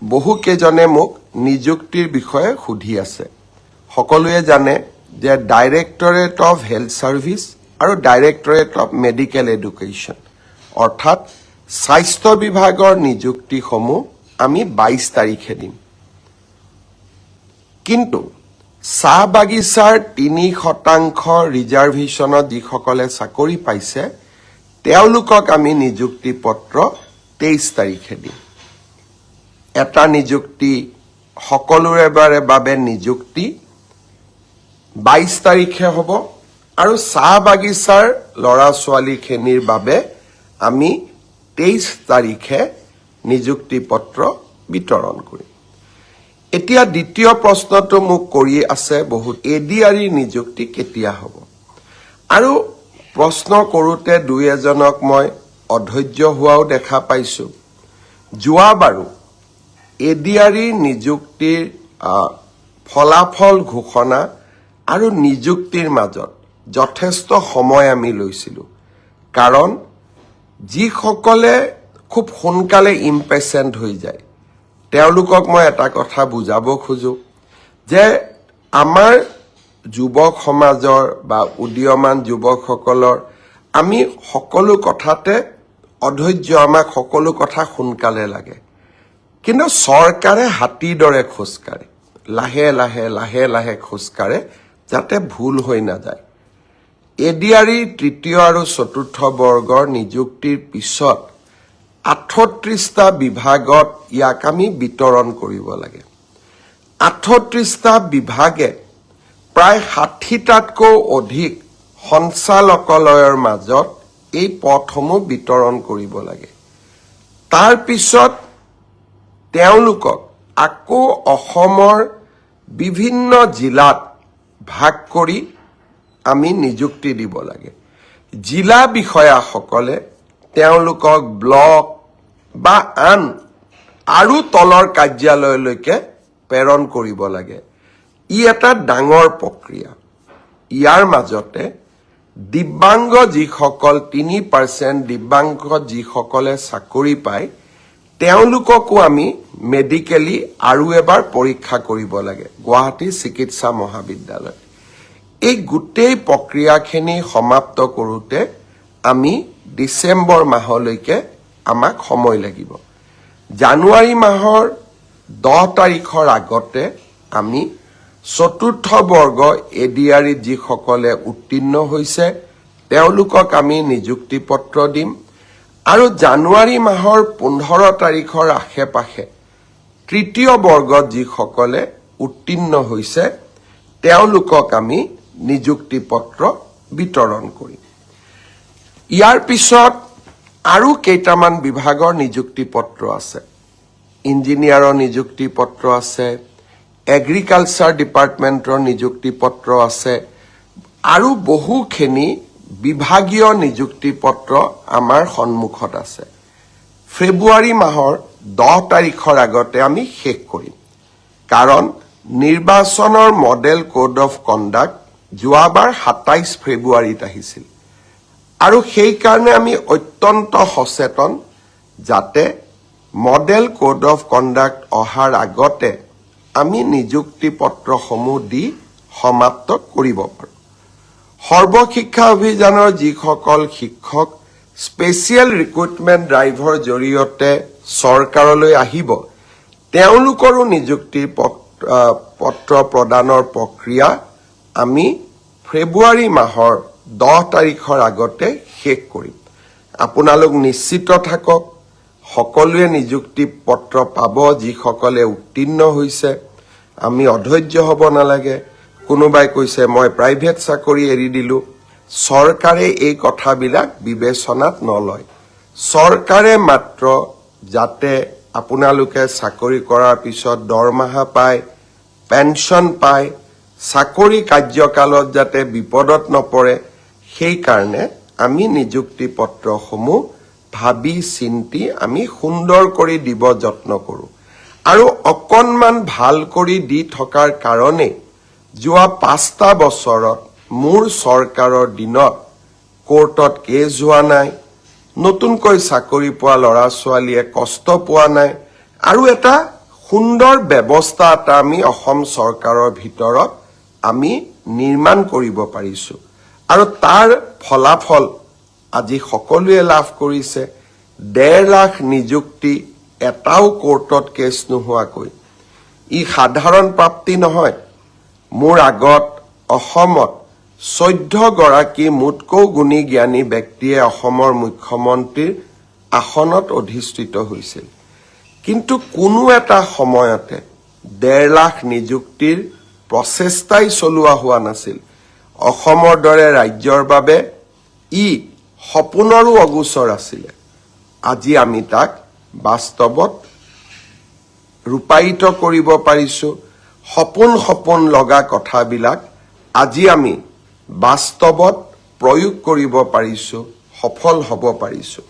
বহুকেইজনে মোক নিযুক্তিৰ বিষয়ে সুধি আছে সকলোৱে জানে যে ডাইৰেক্টৰেট অফ হেল্থ সাৰ্ভিস আৰু ডাইৰেক্টৰেট অফ মেডিকেল এডুকেশ্যন অৰ্থাৎ স্বাস্থ্য বিভাগৰ নিযুক্তিসমূহ আমি 22 তাৰিখে দিম কিন্তু চাহ বাগিচাৰ 3% ৰিজাৰ্ভেশ্যনত যিসকলে চাকৰি পাইছে তেওঁলোকক আমি নিযুক্তি পত্ৰ 23 তাৰিখে দিম এটা নিযুক্তি সকলোৰে বাবে নিযুক্তি 22 তাৰিখে হ'ব আৰু চাহ বাগিচাৰ লৰা ছোৱালীখিনিৰ বাবে আমি 23 তাৰিখে নিযুক্তি পত্ৰ বিতৰণ কৰিম এতিয়া দ্বিতীয় প্ৰশ্নটো মোক কৰি আছে বহুত এডিআৰই নিযুক্তি কেতিয়া হ'ব আৰু প্ৰশ্ন কৰোতে দুই এজনক মই অধৈৰ্য হোৱাও দেখা পাইছো যোৱাবাৰো এডিআৰই নিযুক্তিৰ ফলাফল ঘোষণা আৰু নিযুক্তিৰ মাজত যথেষ্ট সময় আমি লৈছিলো কাৰণ যিসকলে খুব সোনকালে ইম্পেচেন্ট হৈ যায় তেওঁলোকক মই এটা কথা বুজাব খোজো যে আমাৰ যুৱক সমাজৰ বা উদীয়মান যুৱকসকলৰ আমি সকলো কথাতে অধৈৰ্য আমাক সকলো কথা সোনকালে লাগে কিন্তু চৰকাৰে হাতীৰ দৰে খোজকাৰে লাহে লাহে খোজকাৰে যাতে ভুল হৈ না যায় এডিআৰই তৃতীয় আৰু চতুৰ্থ বৰ্গৰ নিযুক্তিৰ পিছত 38টা বিভাগত ইয়াক আমি বিতৰণ কৰিব লাগে 38টা বিভাগে প্ৰায় 60টাতকৈ অধিক সঞ্চালকালয়ৰ মাজত এই পদসমূহ বিতৰণ কৰিব লাগে তাৰ পিছত তেওঁলোকক আকৌ অসমৰ বিভিন্ন জিলাত ভাগ কৰি আমি নিযুক্তি দিব লাগে জিলা বিষয়াসকলে তেওঁলোকক ব্লক বা আন আৰু তলৰ কাৰ্যালয়লৈকে প্ৰেৰণ কৰিব লাগে ই এটা ডাঙৰ প্ৰক্ৰিয়া ইয়াৰ মাজতে দিব্যাংগ যিসকল 3% দিব্যাংগ যিসকলে চাকৰি পায় তেওঁলোককো আমি মেডিকেলি আৰু এবাৰ পৰীক্ষা কৰিব লাগে গুৱাহাটী চিকিৎসা মহাবিদ্যালয় এই গোটেই প্ৰক্ৰিয়াখিনি সমাপ্ত কৰোতে আমি ডিসেম্বৰ মাহলৈকে আমাক সময় লাগিব জানুৱাৰী মাহৰ 10 তাৰিখৰ আগতে আমি চতুৰ্থ বৰ্গ এডিআৰই যিসকলে উত্তীৰ্ণ হৈছে তেওঁলোকক আমি নিযুক্তি পত্ৰ দিম আৰু জানুৱাৰী মাহৰ 15 তাৰিখৰ আশে-পাশে তৃতীয় বৰ্গত যিসকলে উত্তীৰ্ণ হৈছে তেওঁলোকক আমি নিযুক্তি পত্ৰ বিতৰণ কৰিম ইয়াৰ পিছত আৰু কেইটামান বিভাগৰ নিযুক্তি পত্ৰ আছে ইঞ্জিনিয়াৰৰ নিযুক্তি পত্ৰ আছে এগ্ৰিকালচাৰ ডিপাৰ্টমেন্টৰ নিযুক্তি পত্ৰ আছে আৰু বহুখিনি বিভাগীয় নিযুক্তি পত্ৰ আমাৰ সন্মুখত আছে ফেব্ৰুৱাৰী মাহৰ 10 তাৰিখৰ আগতে আমি শেষ কৰিম কাৰণ নিৰ্বাচনৰ মডেল কোড অফ কণ্ডাক্ট যোৱাবাৰ 27 ফেব্ৰুৱাৰীত আহিছিল আৰু সেই কাৰণে আমি অত্যন্ত সচেতন যাতে মডেল কোড অফ কণ্ডাক্ট অহাৰ আগতে আমি নিযুক্তি পত্ৰসমূহ দি সমাপ্ত কৰিব পাৰো সৰ্বশিক্ষা অভিযানৰ যিসকল শিক্ষক স্পেচিয়েল ৰিক্ৰুটমেন্ট ড্ৰাইভৰ জৰিয়তে চৰকাৰলৈ আহিব তেওঁলোকৰো নিযুক্তি পত্ৰ প্ৰদানৰ প্ৰক্ৰিয়া আমি ফেব্ৰুৱাৰী মাহৰ 10 তাৰিখৰ আগতে শেষ কৰিম আপোনালোক নিশ্চিত থাকক সকলোৱে নিযুক্তি পত্ৰ পাব যিসকলে উত্তীৰ্ণ হৈছে আমি অধৈৰ্য হ'ব নালাগে কোনোবাই কৈছে মই প্ৰাইভেট চাকৰি এৰি দিলো চৰকাৰে এই কথাবিলাক বিবেচনাত নলয় চৰকাৰে মাত্ৰ যাতে আপোনালোকে চাকৰি কৰাৰ পিছত দৰমহা পায় পেনশন পায় চাকৰি কাৰ্যকালত যাতে বিপদত নপৰে সেই কাৰণে আমি নিযুক্তি পত্ৰসমূহ ভাবি চিন্তি আমি সুন্দৰ কৰি দিব যত্ন কৰো আৰু অকনমান ভাল কৰি দি থকাৰ কাৰণে যোৱা 5টা বছৰত মোৰ চৰকাৰৰ দিনত কোৰ্টত কেছ হোৱা নাই নতুনকৈ চাকৰি পোৱা লৰা ছোৱালীয়ে কষ্ট পোৱা নাই আৰু এটা সুন্দৰ ব্যৱস্থা এটা আমি অসম চৰকাৰৰ ভিতৰত আমি নিৰ্মাণ কৰিব পাৰিছোঁ আৰু তাৰ ফলাফল আজি সকলোৱে লাভ কৰিছে 1.5 লাখ নিযুক্তি এটাও কোৰ্টত কেছ নোহোৱাকৈ ই সাধাৰণ প্ৰাপ্তি নহয় মোৰ আগত অসমত 14 গৰাকী মোতকৈ গুণী জ্ঞানী ব্যক্তিয়ে অসমৰ মুখ্যমন্ত্ৰীৰ আসনত অধিষ্ঠিত হৈছিল কিন্তু কোনো এটা সময়তে 1.5 লাখ নিযুক্তিৰ প্ৰচেষ্টাই চলোৱা হোৱা নাছিল অসমৰ দৰে ৰাজ্যৰ বাবে ই সপোনৰো অগোচৰ আছিল আজি আমি তাক বাস্তৱত ৰূপায়িত কৰিব পাৰিছো সপোন লগা কথাবিলাক আজি আমি বাস্তৱত প্ৰয়োগ কৰিব পাৰিছো সফল হ'ব পাৰিছো